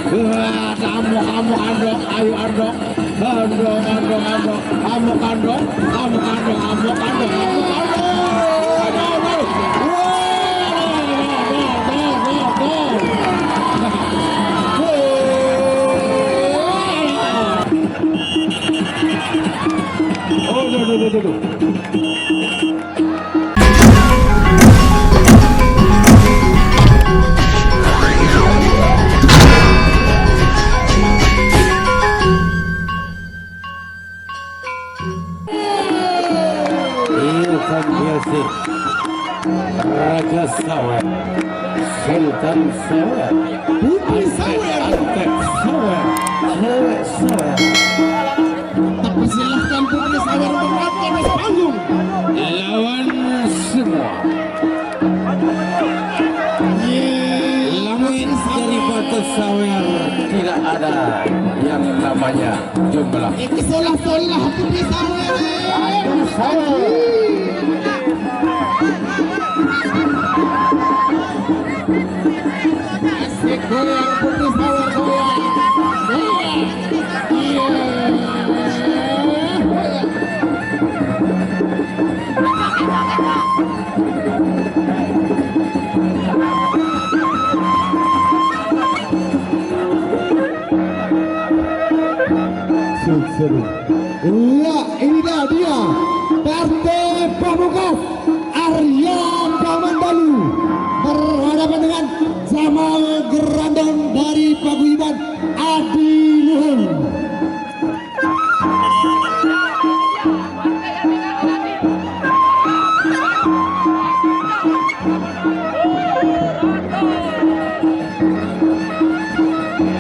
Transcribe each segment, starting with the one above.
Kamu andong, ayo andong, andong, andong, andong, kamu kandong, kamu kandong, kamu kandong, kamu kandong. Music Raja Sawer Sultan Sawer Putri Sawer Antek Sawer Cewek Sawer. Tapi silahkan Putri Sawer untuk melakukan di panggung lawan semua. Lamun dari Batu Sawer tidak ada yang namanya jumlah. Iki solah-solah Putri Sawer. Ayo Sawer. Asik goyang Putri Sawer goyang. Seru. Iya, ini dia Partai Pamungkas Arya Kamandalu berhadapan dengan Jamal Gerandong dari Paguyuban Adiluhung.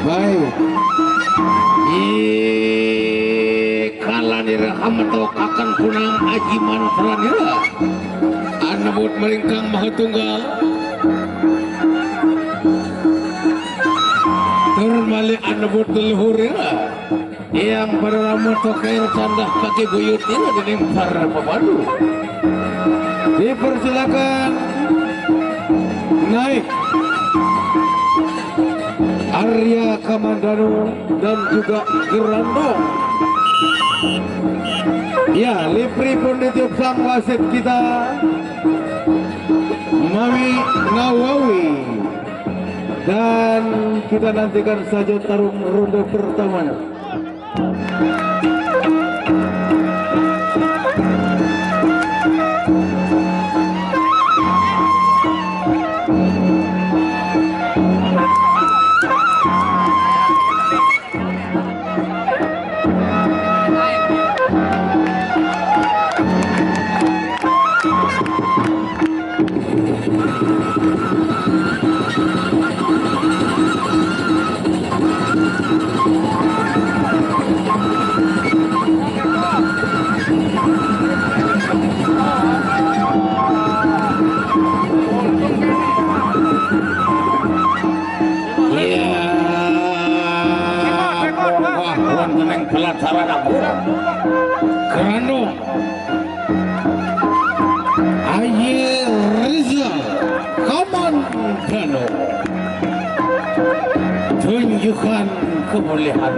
Baik. Kalanira amatok akan punang ajiman pelanira anabut melingkang maha tunggal turun balik anabut leluhurira yang pada lama tokair candah kaki buyut ini dinimpar pepadu. Dipersilakan naik Arya Kamandanu dan juga Gerandong. Ya, Lipri pun ditiup sang wasit kita Mami Nawawi. Dan kita nantikan saja tarung ronde pertamanya. Pelajaran aku Gerandong Aye Rizal Kamandanu tunjukkan kebolehan.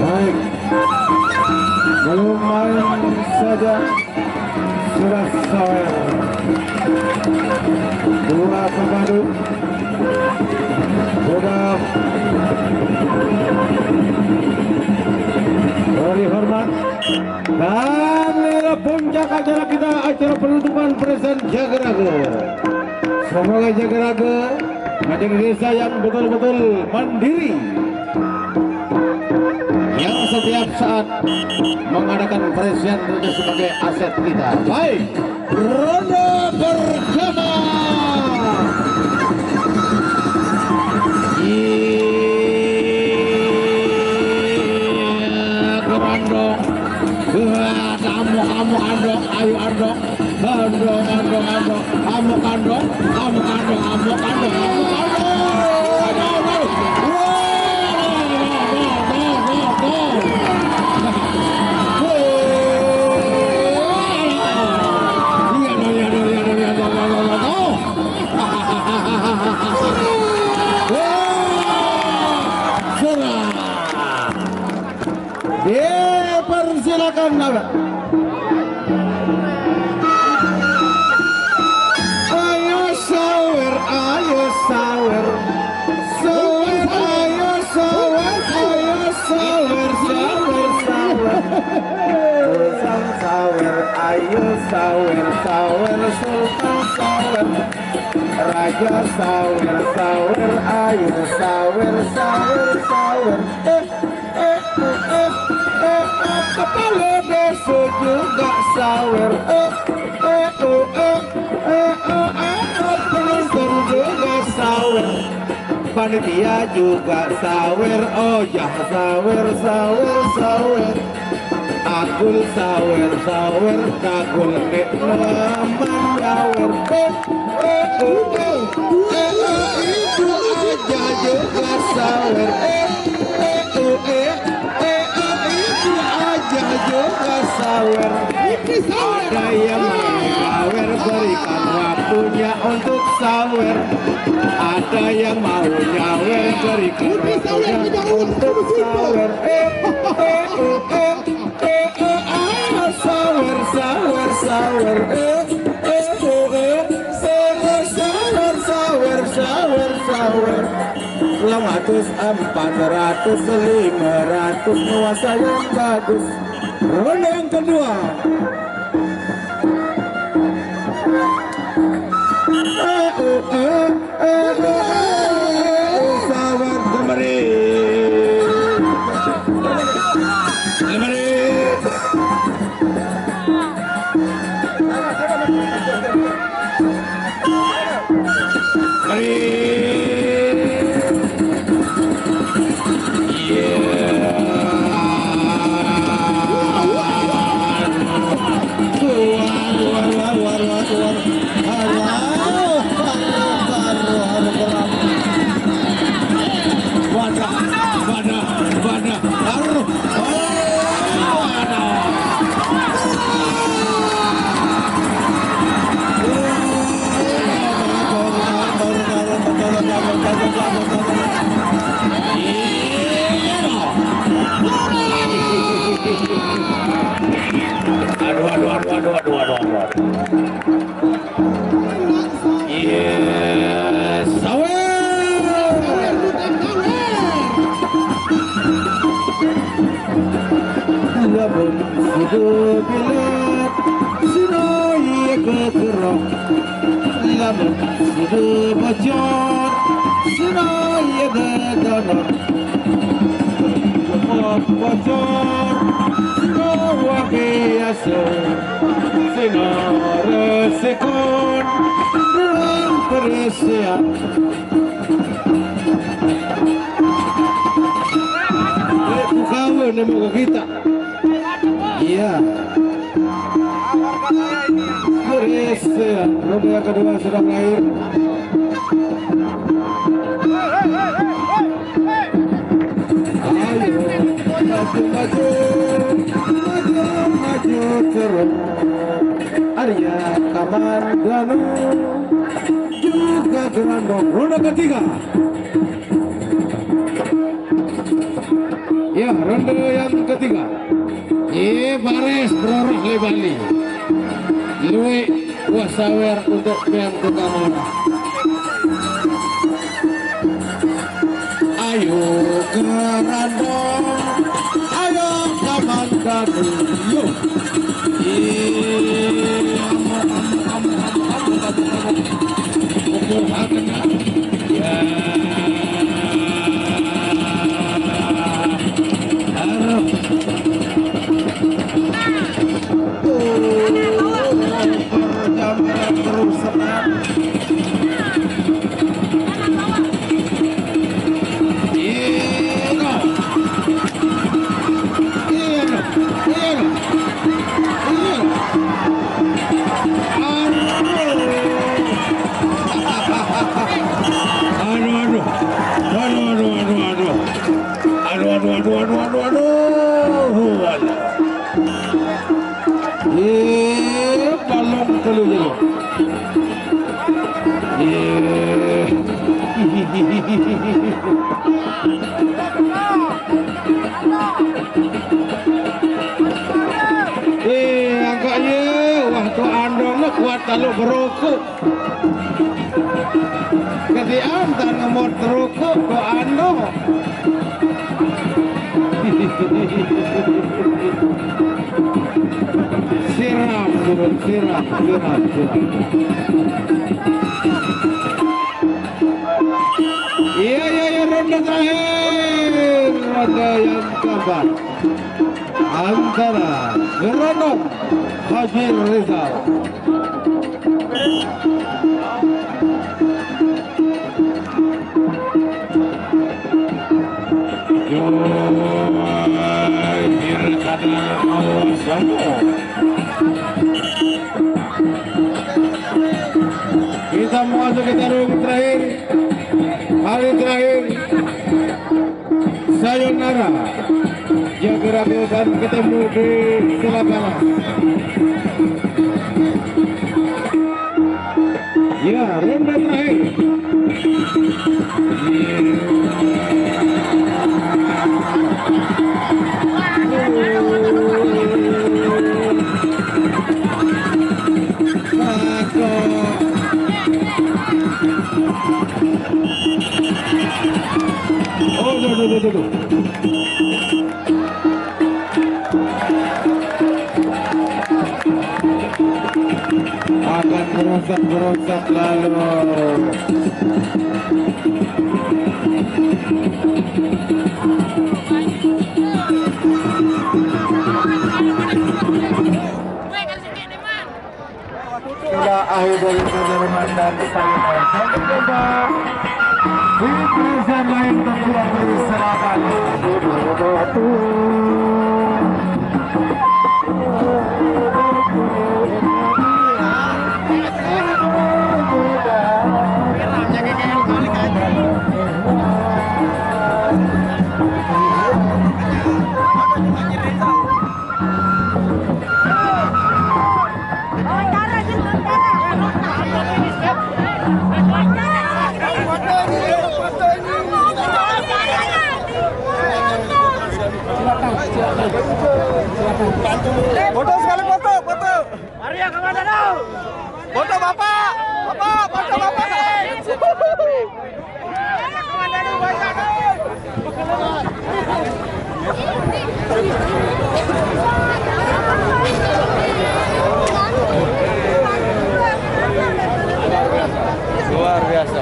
Baik, belum main saja sudah Sawer dua pemadu sudah beri hormat dan inilah puncak acara kita, acara penutupan present Jagaraga. Semoga Jagaraga menjadi desa yang betul-betul mandiri, yang setiap saat mengadakan present itu sebagai aset kita. Baik, ronde pertama. Gerandong, kamu andong, ayo andong, andong, andong, andong, kamu kandong, kamu kandong, kamu kandong, kamu kandong. Persilakan Nara. Ayo sawer, ayo sawer, sawer, ayo sawer, ayo sawer, sawer, sawer, Sultan sawer, ayo sawer, sawer, Sultan sawer, Raja sawer, sawer, ayo sawer, sawer, sawer, kepala desa juga sawer, penonton juga sawer, panitia juga sawer, oh ya sawer, sawer, sawer, akul sawer, sawer, kakul nek naman sawer, itu aja juga sawer, itu aja juga sawer. Ada yang mau sawer, berikan waktunya untuk sawer. Ada yang mau nyawer, berikan waktunya untuk sawer. Sawer, sawer, sawer, sawer, sawer, sawer, sawer. 400, 500 nuansa yang bagus. Ronde yang kedua. Sawer kembali. Aduh. Yes, sawer. Labun hidup bilat, sinoi kekerok. Labun hidup bocor, sinoi gedonor. Bocor, sinoi biasa. Resekon dan persiap kawan nama kita iya persiap roda yang kedua sudah berakhir ayo maju terus Arya Kamandanu juga Gerandong. Ronde ketiga. Ya, ronde yang ketiga. Bares berorah le Bali. Lui wasawer untuk yang kekamana. Ayo Gerandong, ayo Kamandanu. Yo. Balong keluar. kuat lalu berukuk. Ketian dan nomor terukuk ke ando. Siram turun, siram. Iya, ronde terakhir, ronde yang keempat antara Geronong Haji Rizal kita masuk ke tarung terakhir, hari terakhir sayonara Jagrago dan ketemu di Selabana. Ya, ronde terakhir. Tuh. Akan merosot lalu. Sudah akhir dari perjalanan dan sayonara. Sampai jumpa di presiden lain terbuat dari Serapan. Foto sekali foto. Maria kemana dong? Foto bapak, foto bapak. Kemana dong bapak? Luar biasa.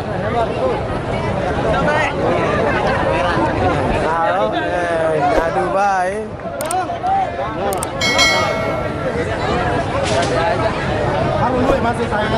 Aduh baik. Masih saya